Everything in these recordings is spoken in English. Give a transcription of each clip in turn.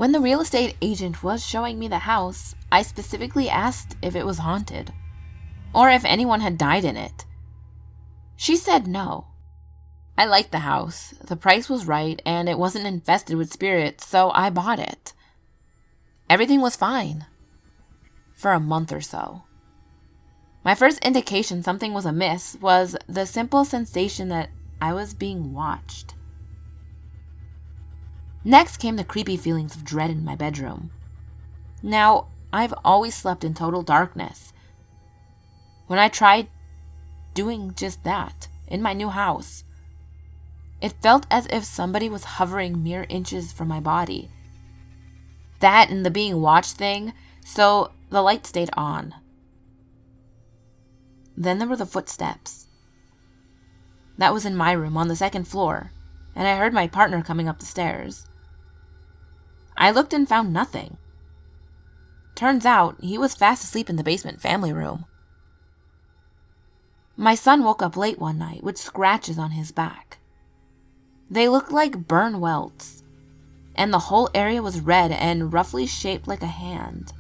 When the real estate agent was showing me the house, I specifically asked if it was haunted, or if anyone had died in it. She said no. I liked the house, the price was right, and it wasn't infested with spirits, so I bought it. Everything was fine. For a month or so. My first indication something was amiss was the simple sensation that I was being watched. Next came the creepy feelings of dread in my bedroom. Now, I've always slept in total darkness. When I tried doing just that in my new house, it felt as if somebody was hovering mere inches from my body. That and the being watched thing, so the light stayed on. Then there were the footsteps. That was in my room on the second floor, and I heard my partner coming up the stairs. I looked and found nothing. Turns out he was fast asleep in the basement family room. My son woke up late one night with scratches on his back. They looked like burn welts, and the whole area was red and roughly shaped like a hand.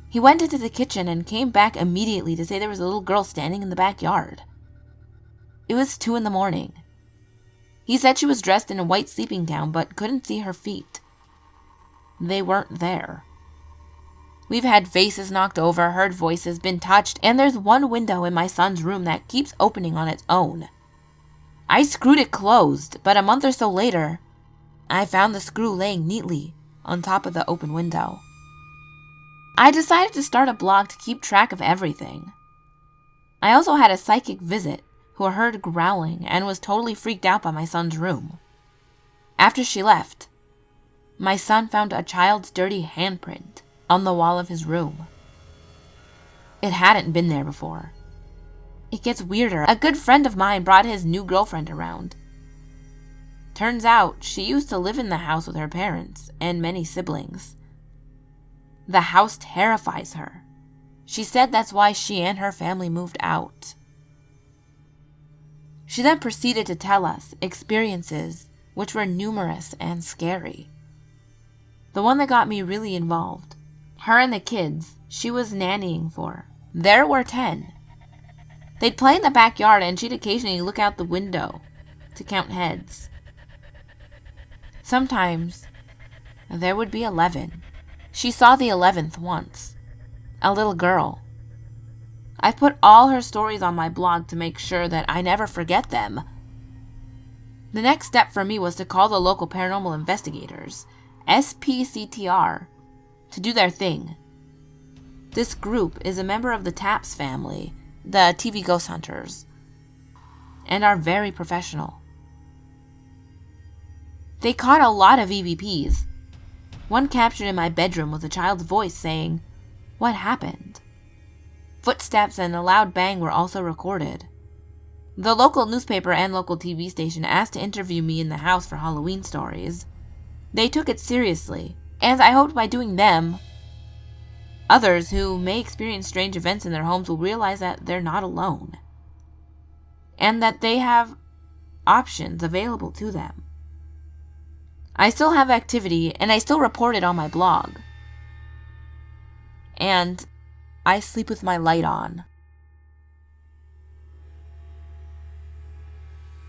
He went into the kitchen and came back immediately to say there was a little girl standing in the backyard. It was 2 a.m. He said she was dressed in a white sleeping gown but couldn't see her feet. They weren't there. We've had faces knocked over, heard voices, been touched, and there's one window in my son's room that keeps opening on its own. I screwed it closed, but a month or so later, I found the screw laying neatly on top of the open window. I decided to start a blog to keep track of everything. I also had a psychic visit who heard growling and was totally freaked out by my son's room. After she left, my son found a child's dirty handprint on the wall of his room. It hadn't been there before. It gets weirder. A good friend of mine brought his new girlfriend around. Turns out she used to live in the house with her parents and many siblings. The house terrifies her. She said that's why she and her family moved out. She then proceeded to tell us experiences which were numerous and scary. The one that got me really involved, her and the kids she was nannying for, there were 10. They'd play in the backyard and she'd occasionally look out the window to count heads. Sometimes there would be 11. She saw the 11th once. A little girl. I put all her stories on my blog to make sure that I never forget them. The next step for me was to call the local paranormal investigators, SPCTR, to do their thing. This group is a member of the Taps family, the TV ghost hunters, and are very professional. They caught a lot of EVPs. One captured in my bedroom was a child's voice saying, "What happened?" Footsteps and a loud bang were also recorded. The local newspaper and local TV station asked to interview me in the house for Halloween stories. They took it seriously, and I hoped by doing them, others who may experience strange events in their homes will realize that they're not alone, and that they have options available to them. I still have activity, and I still report it on my blog. And I sleep with my light on.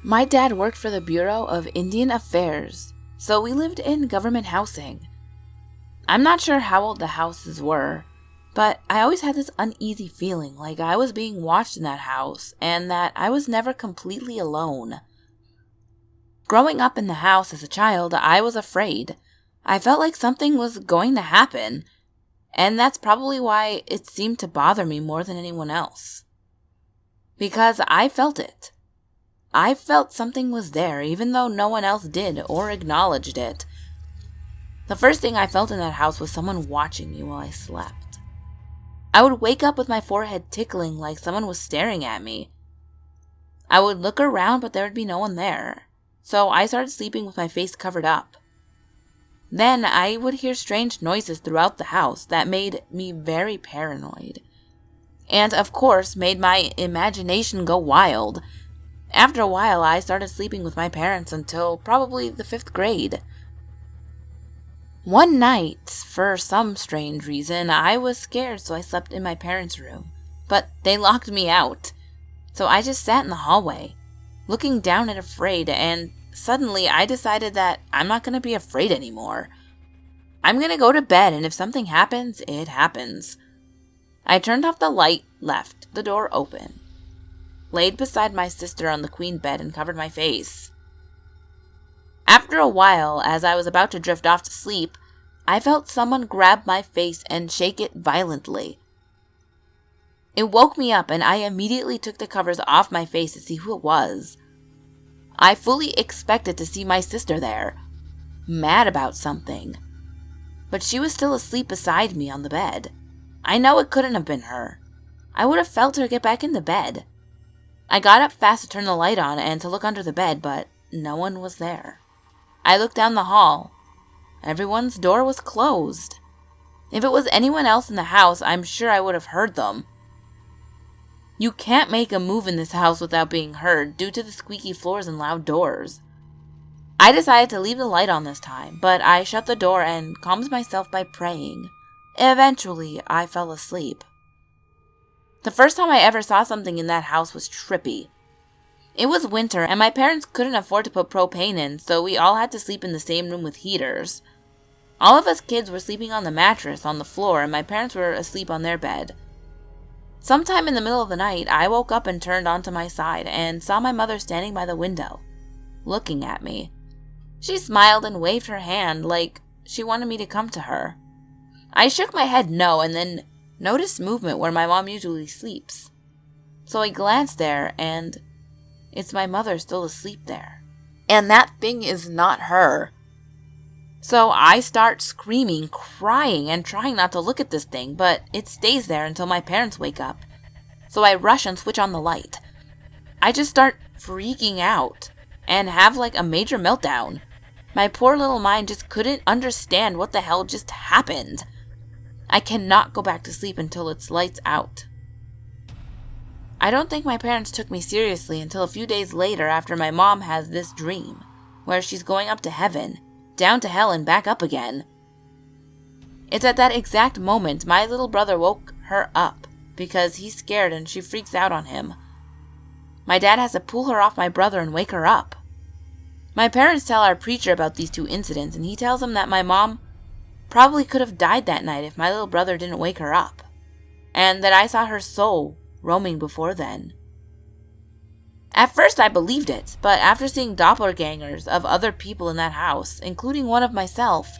My dad worked for the Bureau of Indian Affairs, so we lived in government housing. I'm not sure how old the houses were, but I always had this uneasy feeling like I was being watched in that house and that I was never completely alone. Growing up in the house as a child, I was afraid. I felt like something was going to happen, and that's probably why it seemed to bother me more than anyone else. Because I felt it. I felt something was there, even though no one else did or acknowledged it. The first thing I felt in that house was someone watching me while I slept. I would wake up with my forehead tickling like someone was staring at me. I would look around, but there would be no one there, so I started sleeping with my face covered up. Then I would hear strange noises throughout the house that made me very paranoid. And of course made my imagination go wild. After a while I started sleeping with my parents until probably the 5th grade. One night, for some strange reason, I was scared, so I slept in my parents' room. But they locked me out. So I just sat in the hallway, looking down and afraid, and suddenly I decided that I'm not going to be afraid anymore. I'm going to go to bed, and if something happens, it happens. I turned off the light, left the door open, laid beside my sister on the queen bed, and covered my face. After a while, as I was about to drift off to sleep, I felt someone grab my face and shake it violently. It woke me up, and I immediately took the covers off my face to see who it was. I fully expected to see my sister there, mad about something. But she was still asleep beside me on the bed. I know it couldn't have been her. I would have felt her get back in the bed. I got up fast to turn the light on and to look under the bed, but no one was there. I looked down the hall. Everyone's door was closed. If it was anyone else in the house, I'm sure I would have heard them. You can't make a move in this house without being heard due to the squeaky floors and loud doors. I decided to leave the light on this time, but I shut the door and calmed myself by praying. Eventually, I fell asleep. The first time I ever saw something in that house was trippy. It was winter, and my parents couldn't afford to put propane in, so we all had to sleep in the same room with heaters. All of us kids were sleeping on the mattress on the floor, and my parents were asleep on their bed. Sometime in the middle of the night, I woke up and turned onto my side and saw my mother standing by the window, looking at me. She smiled and waved her hand like she wanted me to come to her. I shook my head no and then noticed movement where my mom usually sleeps. So I glanced there and it's my mother still asleep there. And that thing is not her. So I start screaming, crying, and trying not to look at this thing, but it stays there until my parents wake up. So I rush and switch on the light. I just start freaking out and have like a major meltdown. My poor little mind just couldn't understand what the hell just happened. I cannot go back to sleep until it's lights out. I don't think my parents took me seriously until a few days later after my mom has this dream, where she's going up to heaven, down to hell, and back up again. It's at that exact moment my little brother woke her up because he's scared and she freaks out on him. My dad has to pull her off my brother and wake her up. My parents tell our preacher about these two incidents, and he tells him that my mom probably could have died that night if my little brother didn't wake her up, and that I saw her soul roaming before then. At first I believed it, but after seeing doppelgangers of other people in that house, including one of myself,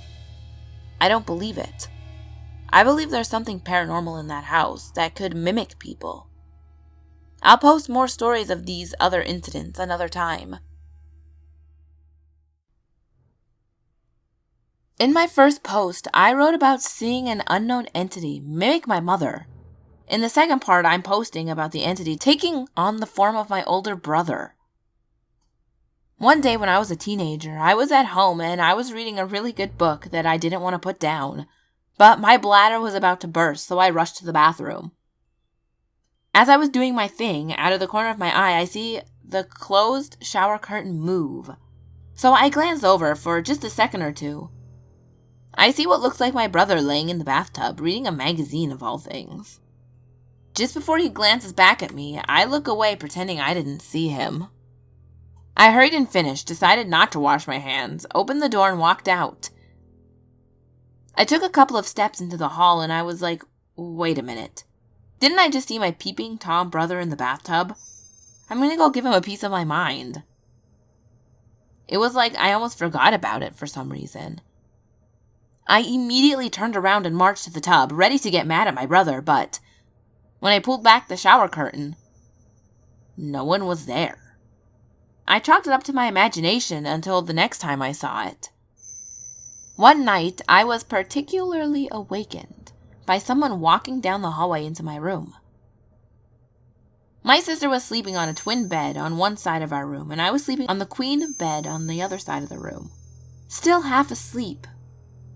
I don't believe it. I believe there's something paranormal in that house that could mimic people. I'll post more stories of these other incidents another time. In my first post, I wrote about seeing an unknown entity mimic my mother. In the second part, I'm posting about the entity taking on the form of my older brother. One day when I was a teenager, I was at home and I was reading a really good book that I didn't want to put down, but my bladder was about to burst, so I rushed to the bathroom. As I was doing my thing, out of the corner of my eye, I see the closed shower curtain move. So I glance over for just a second or two. I see what looks like my brother laying in the bathtub, reading a magazine of all things. Just before he glances back at me, I look away pretending I didn't see him. I hurried and finished, decided not to wash my hands, opened the door and walked out. I took a couple of steps into the hall and I was like, wait a minute. Didn't I just see my peeping Tom brother in the bathtub? I'm gonna go give him a piece of my mind. It was like I almost forgot about it for some reason. I immediately turned around and marched to the tub, ready to get mad at my brother, but when I pulled back the shower curtain, no one was there. I chalked it up to my imagination until the next time I saw it. One night, I was particularly awakened by someone walking down the hallway into my room. My sister was sleeping on a twin bed on one side of our room, and I was sleeping on the queen bed on the other side of the room. Still half asleep,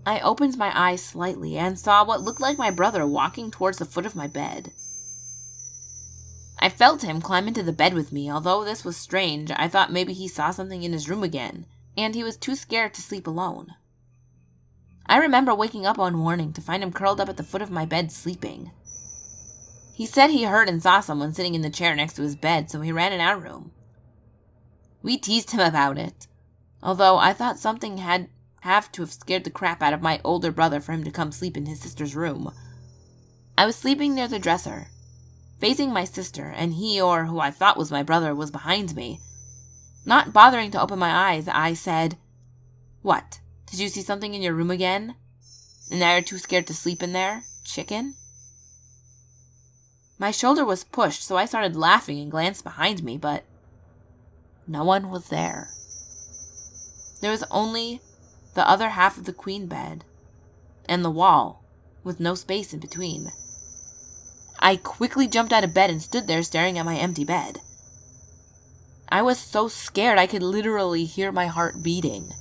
I opened my eyes slightly and saw what looked like my brother walking towards the foot of my bed. I felt him climb into the bed with me. Although this was strange, I thought maybe he saw something in his room again, and he was too scared to sleep alone. I remember waking up one morning to find him curled up at the foot of my bed sleeping. He said he heard and saw someone sitting in the chair next to his bed, so he ran in our room. We teased him about it, although I thought something had to have scared the crap out of my older brother for him to come sleep in his sister's room. I was sleeping near the dresser, facing my sister, and he, or who I thought was my brother, was behind me. Not bothering to open my eyes, I said, "What? Did you see something in your room again? And now you're too scared to sleep in there, chicken?" My shoulder was pushed, so I started laughing and glanced behind me, but no one was there. There was only the other half of the queen bed and the wall, with no space in between. I quickly jumped out of bed and stood there staring at my empty bed. I was so scared I could literally hear my heart beating.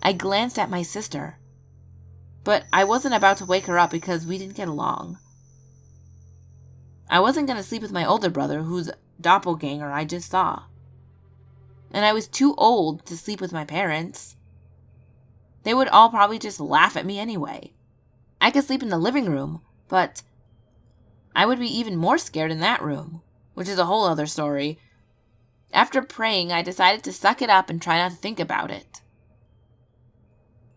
I glanced at my sister, but I wasn't about to wake her up because we didn't get along. I wasn't going to sleep with my older brother, whose doppelganger I just saw. And I was too old to sleep with my parents. They would all probably just laugh at me anyway. I could sleep in the living room, but I would be even more scared in that room, which is a whole other story. After praying, I decided to suck it up and try not to think about it.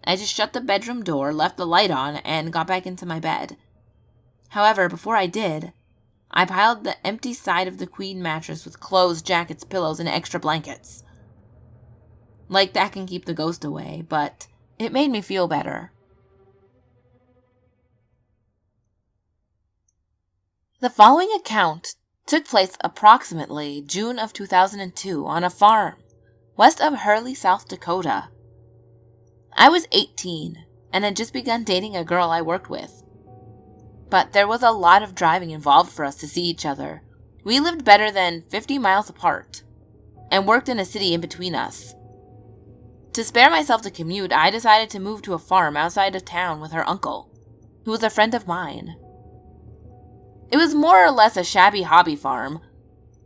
I just shut the bedroom door, left the light on, and got back into my bed. However, before I did, I piled the empty side of the queen mattress with clothes, jackets, pillows, and extra blankets. Like that can keep the ghost away, but it made me feel better. The following account took place approximately June of 2002 on a farm west of Hurley, South Dakota. I was 18 and had just begun dating a girl I worked with. But there was a lot of driving involved for us to see each other. We lived better than 50 miles apart and worked in a city in between us. To spare myself the commute, I decided to move to a farm outside of town with her uncle, who was a friend of mine. It was more or less a shabby hobby farm,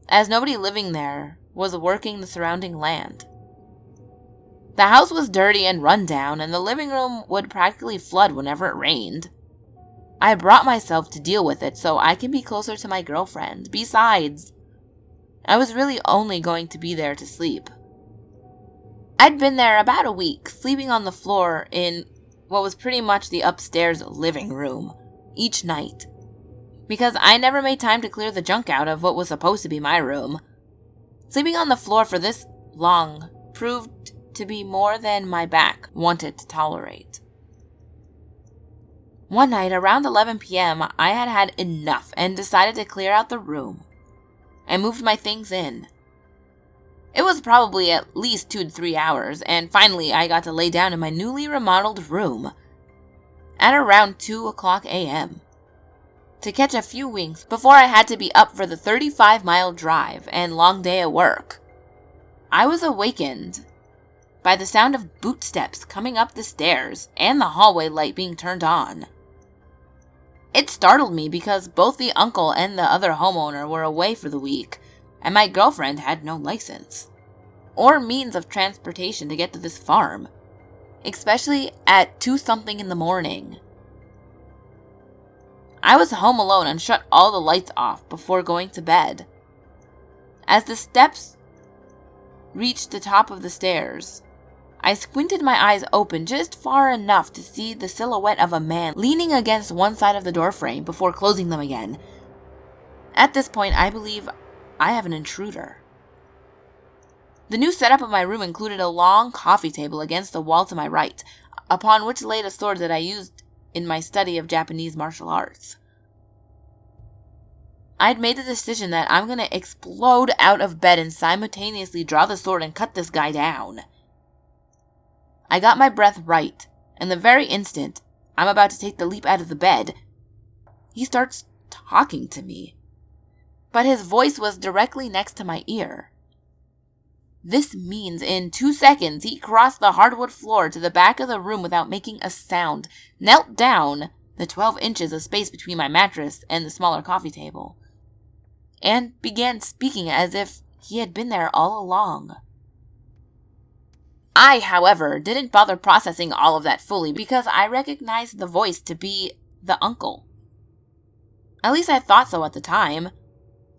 as nobody living there was working the surrounding land. The house was dirty and run down, and the living room would practically flood whenever it rained. I brought myself to deal with it so I can be closer to my girlfriend. Besides, I was really only going to be there to sleep. I'd been there about a week, sleeping on the floor in what was pretty much the upstairs living room each night, because I never made time to clear the junk out of what was supposed to be my room. Sleeping on the floor for this long proved to be more than my back wanted to tolerate. One night, around 11 p.m., I had had enough and decided to clear out the room. I moved my things in. It was probably at least 2 to 3 hours, and finally I got to lay down in my newly remodeled room at around 2 o'clock a.m. to catch a few winks before I had to be up for the 35-mile drive and long day at work. I was awakened by the sound of boot steps coming up the stairs and the hallway light being turned on. It startled me because both the uncle and the other homeowner were away for the week, and my girlfriend had no license or means of transportation to get to this farm, especially at 2-something in the morning. I was home alone and shut all the lights off before going to bed. As the steps reached the top of the stairs, I squinted my eyes open just far enough to see the silhouette of a man leaning against one side of the doorframe before closing them again. At this point, I believe I have an intruder. The new setup of my room included a long coffee table against the wall to my right, upon which laid a sword that I used in my study of Japanese martial arts. I'd made the decision that I'm going to explode out of bed and simultaneously draw the sword and cut this guy down. I got my breath right, and the very instant I'm about to take the leap out of the bed, he starts talking to me. But his voice was directly next to my ear. This means in 2 seconds he crossed the hardwood floor to the back of the room without making a sound, knelt down the 12 inches of space between my mattress and the smaller coffee table, and began speaking as if he had been there all along. I, however, didn't bother processing all of that fully because I recognized the voice to be the uncle. At least I thought so at the time.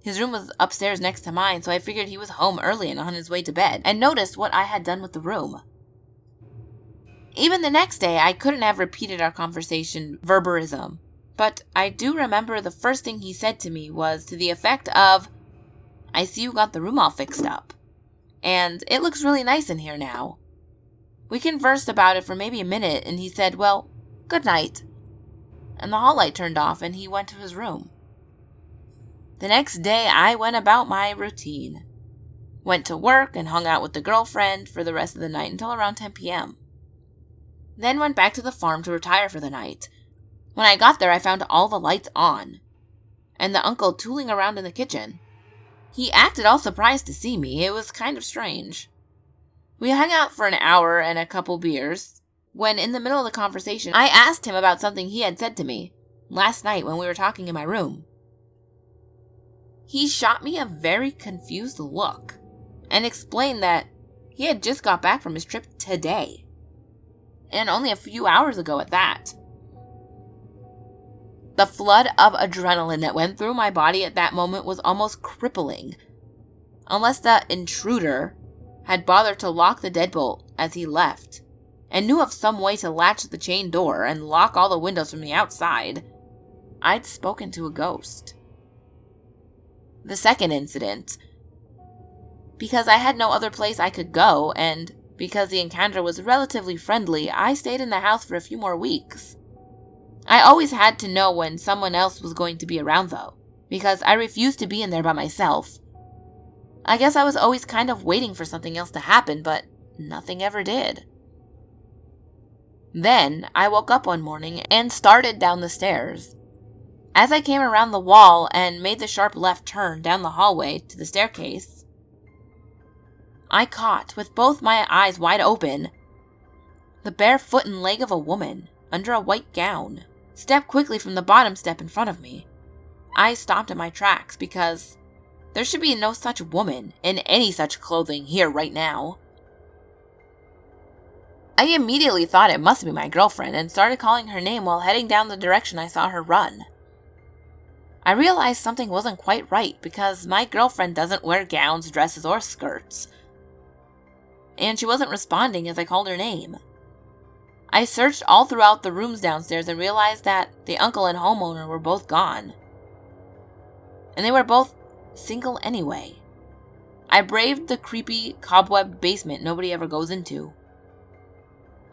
His room was upstairs next to mine, so I figured he was home early and on his way to bed, and noticed what I had done with the room. Even the next day, I couldn't have repeated our conversation verbatim, but I do remember the first thing he said to me was to the effect of, "I see you got the room all fixed up, and it looks really nice in here now." We conversed about it for maybe a minute, and he said, "Well, good night." And the hall light turned off, and he went to his room. The next day, I went about my routine. Went to work and hung out with the girlfriend for the rest of the night until around 10 p.m. Then went back to the farm to retire for the night. When I got there, I found all the lights on, and the uncle tooling around in the kitchen. He acted all surprised to see me. It was kind of strange. We hung out for an hour and a couple beers, when in the middle of the conversation, I asked him about something he had said to me last night when we were talking in my room. He shot me a very confused look and explained that he had just got back from his trip today, and only a few hours ago at that. The flood of adrenaline that went through my body at that moment was almost crippling, unless the intruder had bothered to lock the deadbolt as he left, and knew of some way to latch the chain door and lock all the windows from the outside. I'd spoken to a ghost. The second incident, because I had no other place I could go, and because the encounter was relatively friendly, I stayed in the house for a few more weeks. I always had to know when someone else was going to be around, though, because I refused to be in there by myself. I guess I was always kind of waiting for something else to happen, but nothing ever did. Then, I woke up one morning and started down the stairs. As I came around the wall and made the sharp left turn down the hallway to the staircase, I caught, with both my eyes wide open, the bare foot and leg of a woman under a white gown step quickly from the bottom step in front of me. I stopped in my tracks because there should be no such woman in any such clothing here right now. I immediately thought it must be my girlfriend and started calling her name while heading down the direction I saw her run. I realized something wasn't quite right because my girlfriend doesn't wear gowns, dresses, or skirts, and she wasn't responding as I called her name. I searched all throughout the rooms downstairs and realized that the uncle and homeowner were both gone, and they were both single anyway. I braved the creepy cobweb basement nobody ever goes into.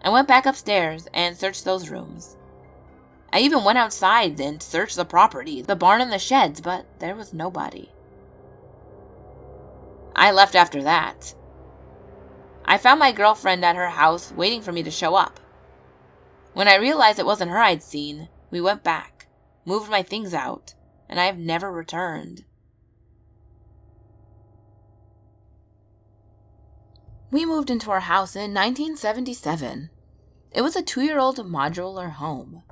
I went back upstairs and searched those rooms. I even went outside and searched the property, the barn and the sheds, but there was nobody. I left after that. I found my girlfriend at her house waiting for me to show up. When I realized it wasn't her I'd seen, we went back, moved my things out, and I have never returned. We moved into our house in 1977. It was a 2-year-old modular home.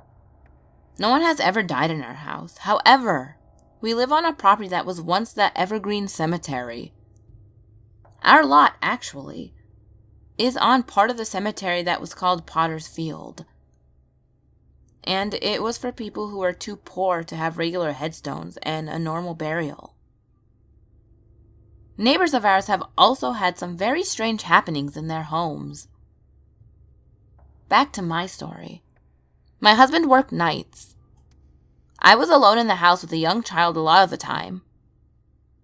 No one has ever died in our house. However, we live on a property that was once the Evergreen Cemetery. Our lot, actually, is on part of the cemetery that was called Potter's Field. And it was for people who were too poor to have regular headstones and a normal burial. Neighbors of ours have also had some very strange happenings in their homes. Back to my story. My husband worked nights. I was alone in the house with a young child a lot of the time.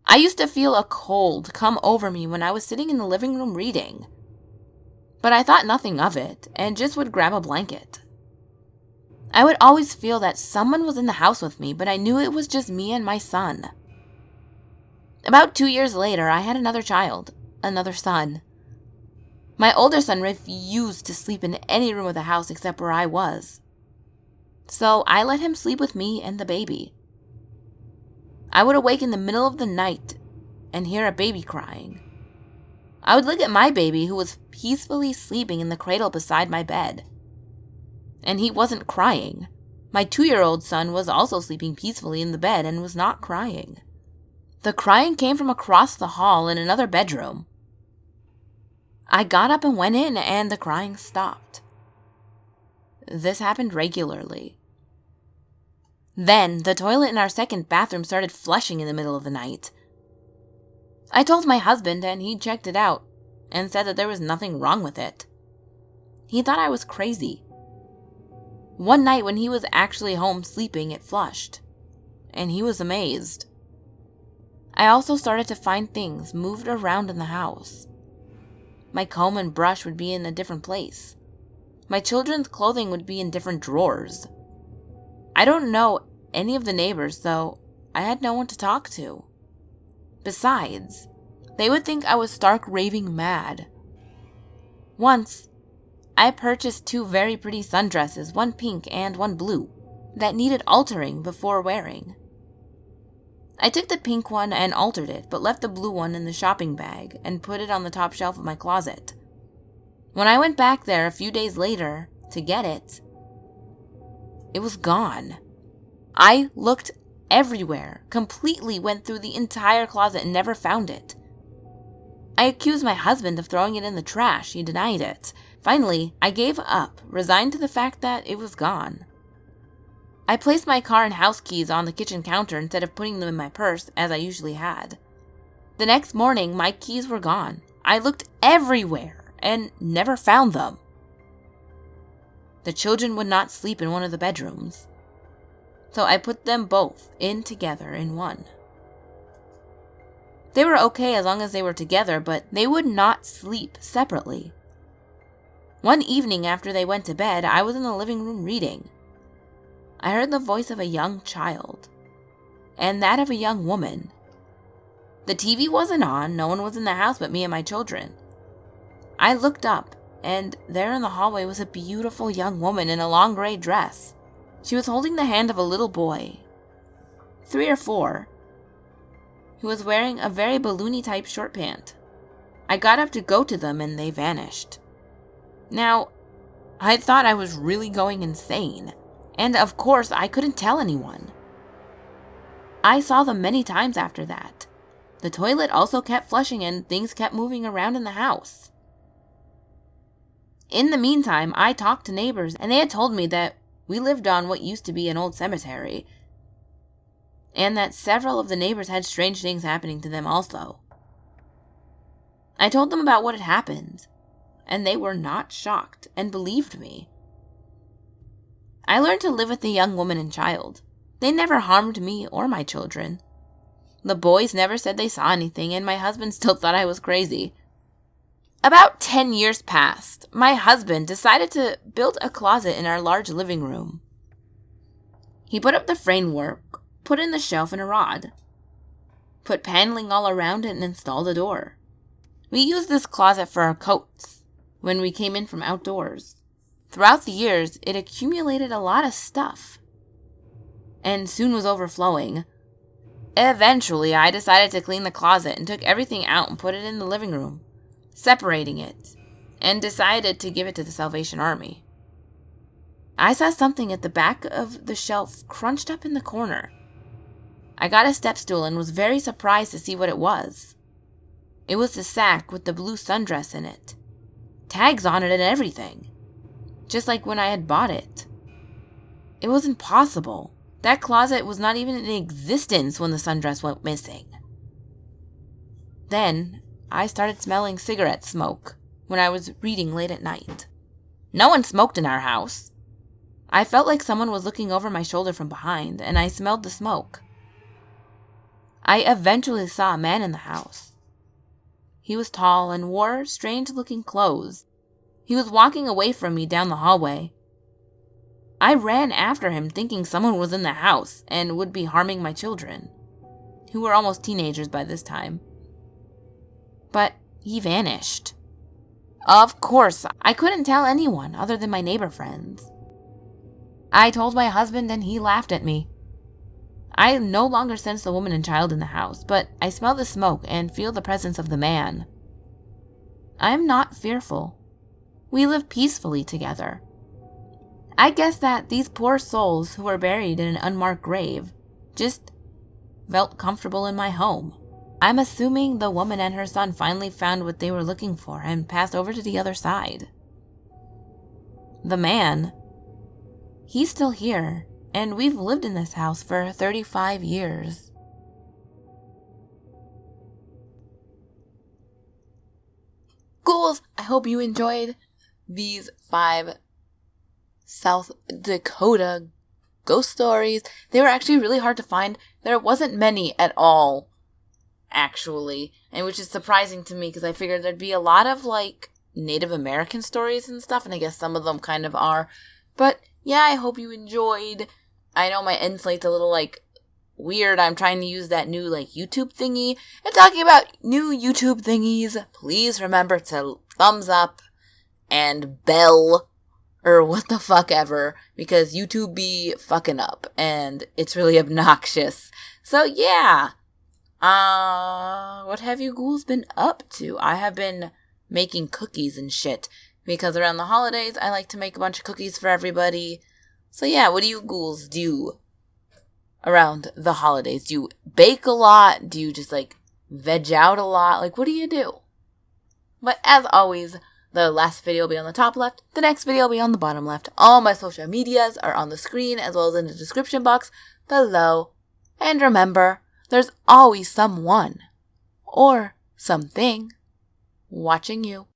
I used to feel a cold come over me when I was sitting in the living room reading, but I thought nothing of it and just would grab a blanket. I would always feel that someone was in the house with me, but I knew it was just me and my son. About 2 years later, I had another child, another son. My older son refused to sleep in any room of the house except where I was. So I let him sleep with me and the baby. I would awake in the middle of the night and hear a baby crying. I would look at my baby, who was peacefully sleeping in the cradle beside my bed, and he wasn't crying. My 2-year-old son was also sleeping peacefully in the bed and was not crying. The crying came from across the hall in another bedroom. I got up and went in, and the crying stopped. This happened regularly. Then, the toilet in our second bathroom started flushing in the middle of the night. I told my husband, and he checked it out and said that there was nothing wrong with it. He thought I was crazy. One night when he was actually home sleeping, it flushed, and he was amazed. I also started to find things moved around in the house. My comb and brush would be in a different place. My children's clothing would be in different drawers. I don't know any of the neighbors, so I had no one to talk to. Besides, they would think I was stark raving mad. Once, I purchased 2 very pretty sundresses, one pink and one blue, that needed altering before wearing. I took the pink one and altered it, but left the blue one in the shopping bag and put it on the top shelf of my closet. When I went back there a few days later to get it, it was gone. I looked everywhere, completely went through the entire closet and never found it. I accused my husband of throwing it in the trash. He denied it. Finally, I gave up, resigned to the fact that it was gone. I placed my car and house keys on the kitchen counter instead of putting them in my purse, as I usually had. The next morning, my keys were gone. I looked everywhere and never found them. The children would not sleep in one of the bedrooms, so I put them both in together in one. They were okay as long as they were together, but they would not sleep separately. One evening after they went to bed, I was in the living room reading. I heard the voice of a young child, and that of a young woman. The TV wasn't on, no one was in the house but me and my children. I looked up, and there in the hallway was a beautiful young woman in a long gray dress. She was holding the hand of a little boy, 3 or 4, who was wearing a very balloony type short pant. I got up to go to them and they vanished. Now, I thought I was really going insane, and of course I couldn't tell anyone. I saw them many times after that. The toilet also kept flushing and things kept moving around in the house. In the meantime, I talked to neighbors and they had told me that we lived on what used to be an old cemetery, and that several of the neighbors had strange things happening to them also. I told them about what had happened, and they were not shocked and believed me. I learned to live with the young woman and child. They never harmed me or my children. The boys never said they saw anything, and my husband still thought I was crazy. About 10 years passed. My husband decided to build a closet in our large living room. He put up the framework, put in the shelf and a rod, put paneling all around it, and installed a door. We used this closet for our coats when we came in from outdoors. Throughout the years, it accumulated a lot of stuff, and soon was overflowing. Eventually, I decided to clean the closet and took everything out and put it in the living room, separating it, and decided to give it to the Salvation Army. I saw something at the back of the shelf crunched up in the corner. I got a step stool and was very surprised to see what it was. It was the sack with the blue sundress in it, tags on it and everything, just like when I had bought it. It was impossible. That closet was not even in existence when the sundress went missing. Then, I started smelling cigarette smoke when I was reading late at night. No one smoked in our house. I felt like someone was looking over my shoulder from behind, and I smelled the smoke. I eventually saw a man in the house. He was tall and wore strange-looking clothes. He was walking away from me down the hallway. I ran after him thinking someone was in the house and would be harming my children, who were almost teenagers by this time. But he vanished. Of course, I couldn't tell anyone other than my neighbor friends. I told my husband and he laughed at me. I no longer sense the woman and child in the house, but I smell the smoke and feel the presence of the man. I am not fearful. We live peacefully together. I guess that these poor souls who were buried in an unmarked grave just felt comfortable in my home. I'm assuming the woman and her son finally found what they were looking for and passed over to the other side. The man, he's still here, and we've lived in this house for 35 years. Ghouls, I hope you enjoyed these 5 South Dakota ghost stories. They were actually really hard to find. There wasn't many at all, actually, and which is surprising to me because I figured there'd be a lot of like Native American stories and stuff, and I guess some of them kind of are. But yeah, I hope you enjoyed. I know my end slate's a little like weird. I'm trying to use that new like YouTube thingy. And talking about new YouTube thingies, please remember to thumbs up and bell or what the fuck ever, because YouTube be fucking up and it's really obnoxious. So yeah. What have you ghouls been up to? I have been making cookies and shit, because around the holidays I like to make a bunch of cookies for everybody. So yeah, what do you ghouls do around the holidays? Do you bake a lot? Do you just like veg out a lot? Like, what do you do? But as always, the last video will be on the top left, the next video will be on the bottom left. All my social medias are on the screen as well as in the description box below. And remember, there's always someone or something watching you.